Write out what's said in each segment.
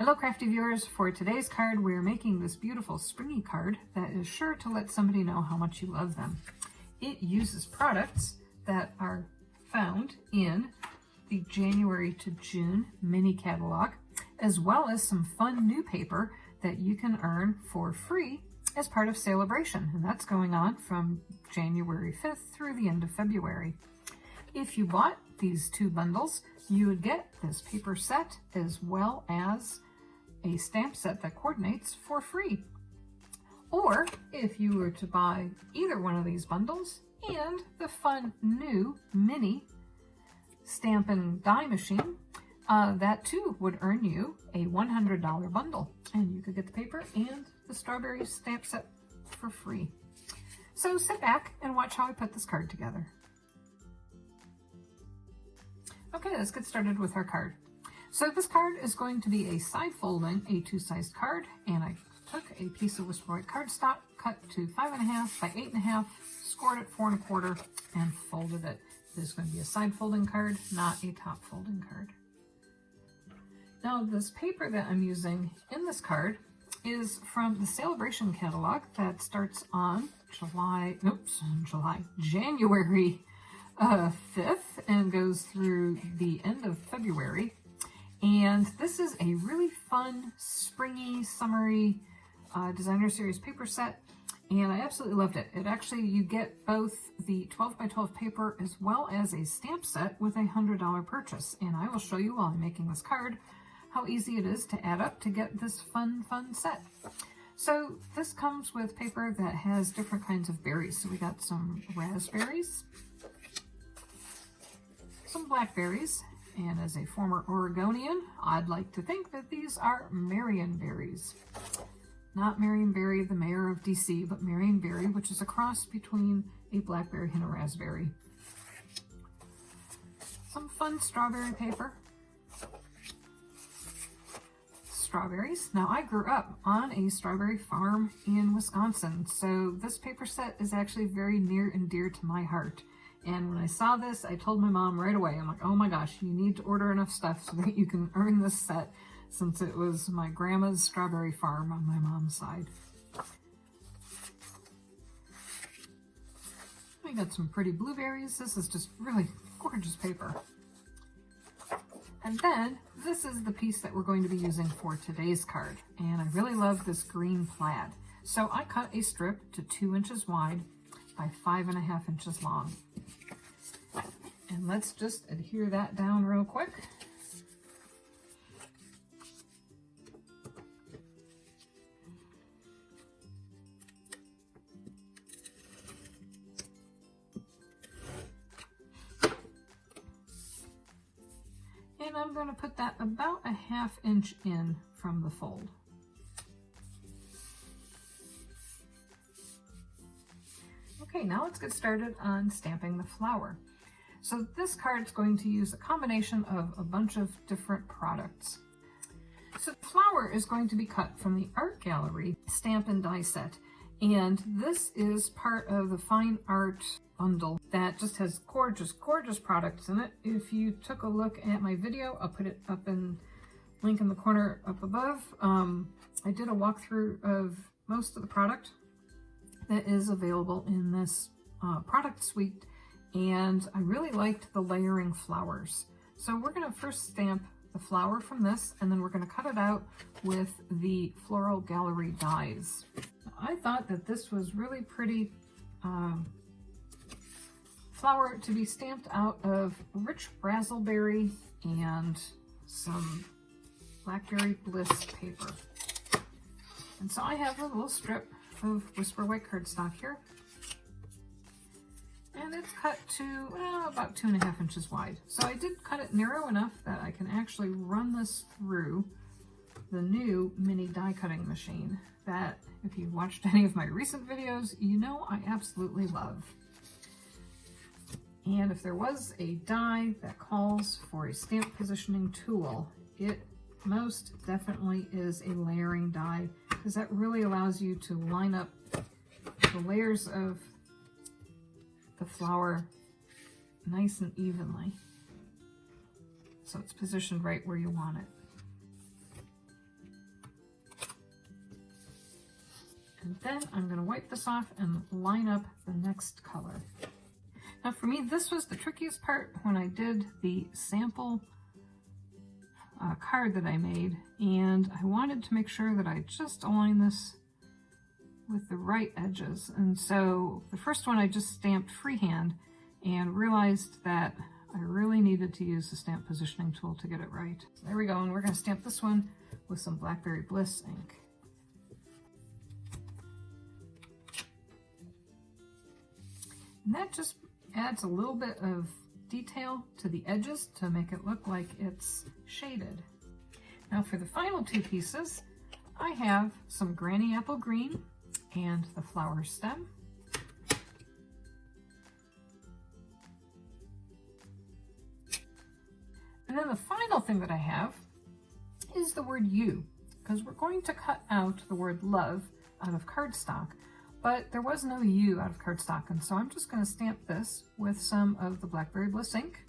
Hello crafty viewers, for today's card we're making this beautiful springy card that is sure to let somebody know how much you love them. It uses products that are found in the January to June mini catalog, as well as some fun new paper that you can earn for free as part of sale-a-bration, and that's going on from January 5th through the end of February. If you bought these two bundles, you would get this paper set as well as a stamp set that coordinates for free. Or if you were to buy either one of these bundles and the fun new mini Stampin' die machine, that too would earn you a $100 bundle, and you could get the paper and the strawberry stamp set for free. So sit back and watch how I put this card together. Okay, let's get started with our card. So this card is going to be a side folding A2 sized card, and I took a piece of whisper white cardstock, cut to 5.5 by 8.5, scored it 4 1/4, and folded it. This is going to be a side folding card, not a top folding card. Now this paper that I'm using in this card is from the sale-a-bration catalog that starts on January 5th and goes through the end of February. And this is a really fun, springy, summery designer series paper set, and I absolutely loved it. It actually, you get both the 12 by 12 paper as well as a stamp set with a $100 purchase. And I will show you while I'm making this card how easy it is to add up to get this fun set. So this comes with paper that has different kinds of berries. So we got some raspberries, some blackberries, and as a former Oregonian, I'd like to think that these are Marionberries. Not Marionberry, the mayor of DC, but Marionberry, which is a cross between a blackberry and a raspberry. Some fun strawberry paper. Strawberries. Now I grew up on a strawberry farm in Wisconsin, so this paper set is actually very near and dear to my heart. And when I saw this, I told my mom right away, I'm like, oh my gosh, you need to order enough stuff so that you can earn this set, since it was my grandma's strawberry farm on my mom's side. We got some pretty blueberries. This is just really gorgeous paper. And then this is the piece that we're going to be using for today's card. And I really love this green plaid. So I cut a strip to 2 inches wide by 5.5 inches long. And let's just adhere that down real quick. And I'm going to put that about a 1/2 inch in from the fold. Okay, now let's get started on stamping the flower. So this card is going to use a combination of a bunch of different products. So the flower is going to be cut from the Art Gallery Stampin' die set. And this is part of the Fine Art bundle that just has gorgeous, gorgeous products in it. If you took a look at my video, I'll put it up in link in the corner up above. I did a walkthrough of most of the product that is available in this product suite, and I really liked the layering flowers. So we're going to first stamp the flower from this, and then we're going to cut it out with the Floral Gallery dies. I thought that this was really pretty flower to be stamped out of rich razzleberry and some Blackberry Bliss paper. And so I have a little strip of whisper white cardstock here, and it's cut to about 2.5 inches wide. So I did cut it narrow enough that I can actually run this through the new mini die cutting machine that, if you've watched any of my recent videos, you know I absolutely love. And if there was a die that calls for a stamp positioning tool, it most definitely is a layering die, because that really allows you to line up the layers of the flower nice and evenly, so it's positioned right where you want it. Then I'm going to wipe this off and line up the next color. Now for me, this was the trickiest part when I did the sample card that I made, and I wanted to make sure that I just align this with the right edges. And so the first one I just stamped freehand and realized that I really needed to use the stamp positioning tool to get it right. So there we go, and we're going to stamp this one with some Blackberry Bliss ink. And that just adds a little bit of detail to the edges to make it look like it's shaded. Now for the final two pieces, I have some Granny Apple Green and the flower stem. And then the final thing that I have is the word you, because we're going to cut out the word love out of cardstock. But there was no U out of cardstock, and so I'm just going to stamp this with some of the Blackberry Bliss ink.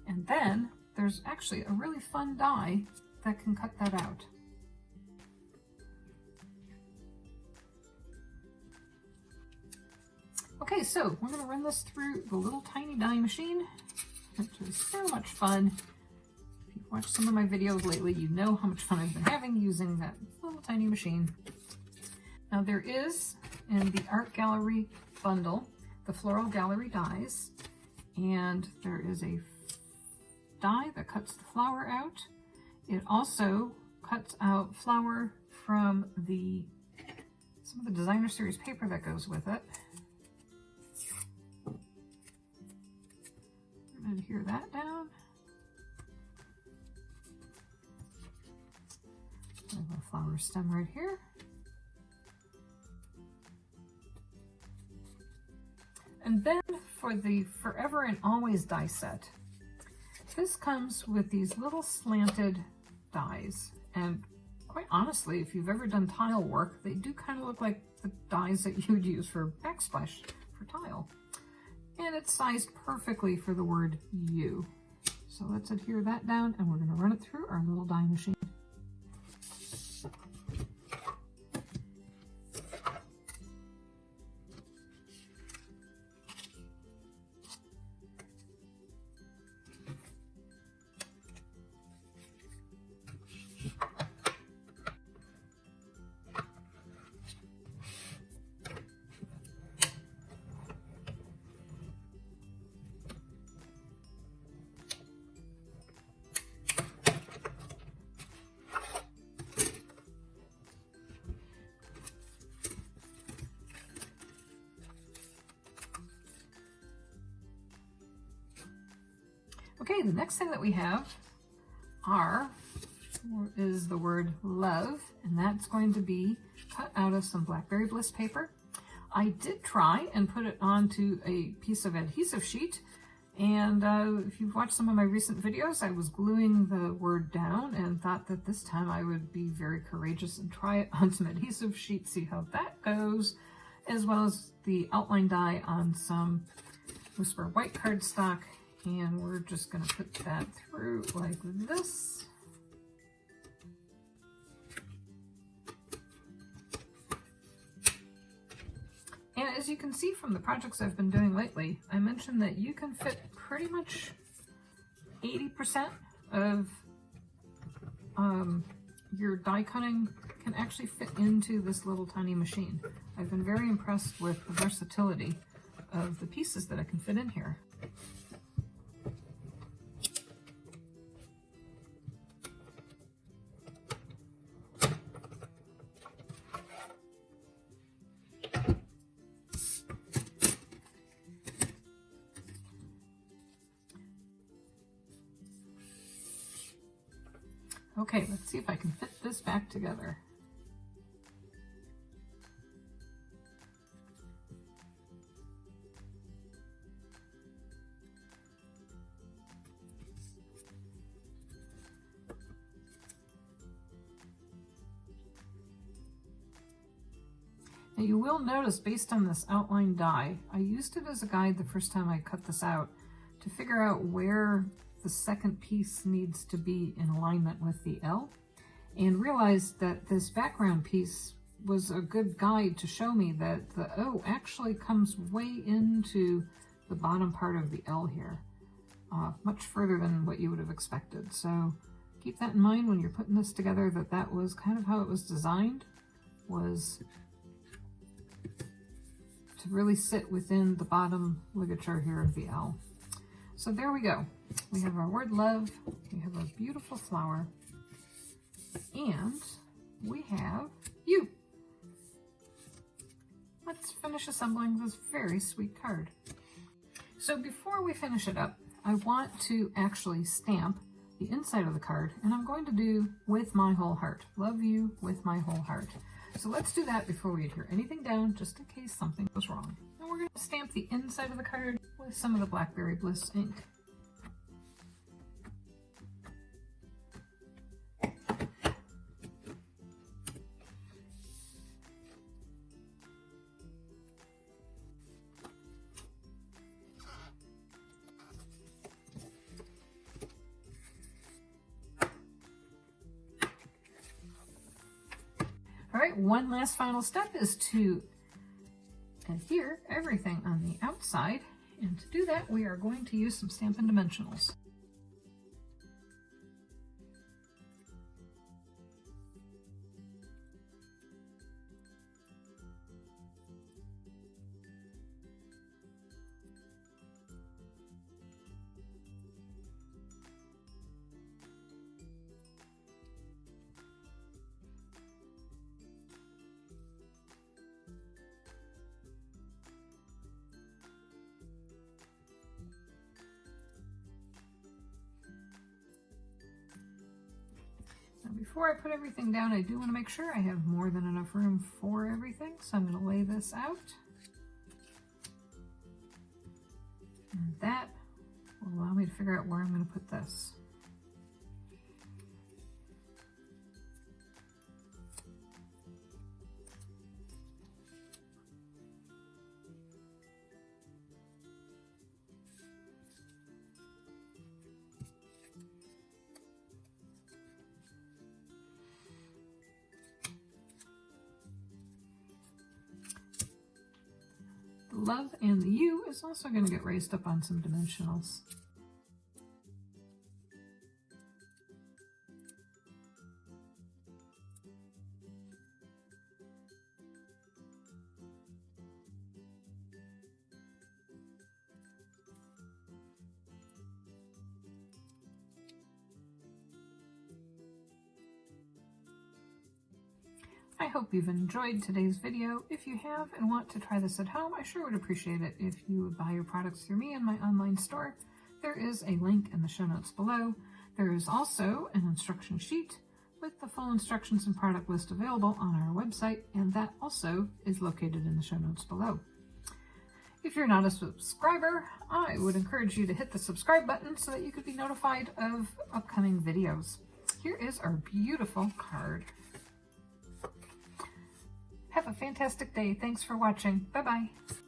And then there's actually a really fun die that can cut that out. Okay, so we're going to run this through the little tiny die machine, which is so much fun. If you've watched some of my videos lately, you know how much fun I've been having using that little tiny machine. Now there is, in the art gallery bundle, the floral gallery dies, and there is a die that cuts the flower out. It also cuts out flower from some of the designer series paper that goes with it. I'm going to adhere that down. I have a flower stem right here. And then for the Forever and Always die set, this comes with these little slanted dies. And quite honestly, if you've ever done tile work, they do kind of look like the dies that you would use for backsplash for tile. And it's sized perfectly for the word you. So let's adhere that down, and we're going to run it through our little die machine. Okay, the next thing that we have is the word love, and that's going to be cut out of some Blackberry Bliss paper. I did try and put it onto a piece of adhesive sheet, and if you've watched some of my recent videos, I was gluing the word down and thought that this time I would be very courageous and try it on some adhesive sheet, see how that goes, as well as the outline die on some Whisper white cardstock. And we're just going to put that through like this. And as you can see from the projects I've been doing lately, I mentioned that you can fit pretty much 80% of your die cutting can actually fit into this little tiny machine. I've been very impressed with the versatility of the pieces that I can fit in here. Okay, let's see if I can fit this back together. Now you will notice, based on this outline die, I used it as a guide the first time I cut this out to figure out where the second piece needs to be in alignment with the L, and realized that this background piece was a good guide to show me that the O actually comes way into the bottom part of the L here, much further than what you would have expected. So keep that in mind when you're putting this together, that that was kind of how it was designed, was to really sit within the bottom ligature here of the L. So there we go. We have our word love, we have a beautiful flower, and we have you. Let's finish assembling this very sweet card. So before we finish it up, I want to actually stamp the inside of the card, and I'm going to do with my whole heart. Love you with my whole heart. So let's do that before we adhere anything down, just in case something goes wrong. And we're going to stamp the inside of the card with some of the Blackberry Bliss ink. All right, one last final step is to adhere everything on the outside, and to do that we are going to use some Stampin' Dimensionals. Now before I put everything down, I do want to make sure I have more than enough room for everything, so I'm going to lay this out. And that will allow me to figure out where I'm going to put this. The love and the U is also going to get raised up on some dimensionals. I hope you've enjoyed today's video. If you have and want to try this at home, I sure would appreciate it if you would buy your products through me in my online store. There is a link in the show notes below. There is also an instruction sheet with the full instructions and product list available on our website, and that also is located in the show notes below. If you're not a subscriber, I would encourage you to hit the subscribe button so that you could be notified of upcoming videos. Here is our beautiful card. Have a fantastic day. Thanks for watching. Bye-bye.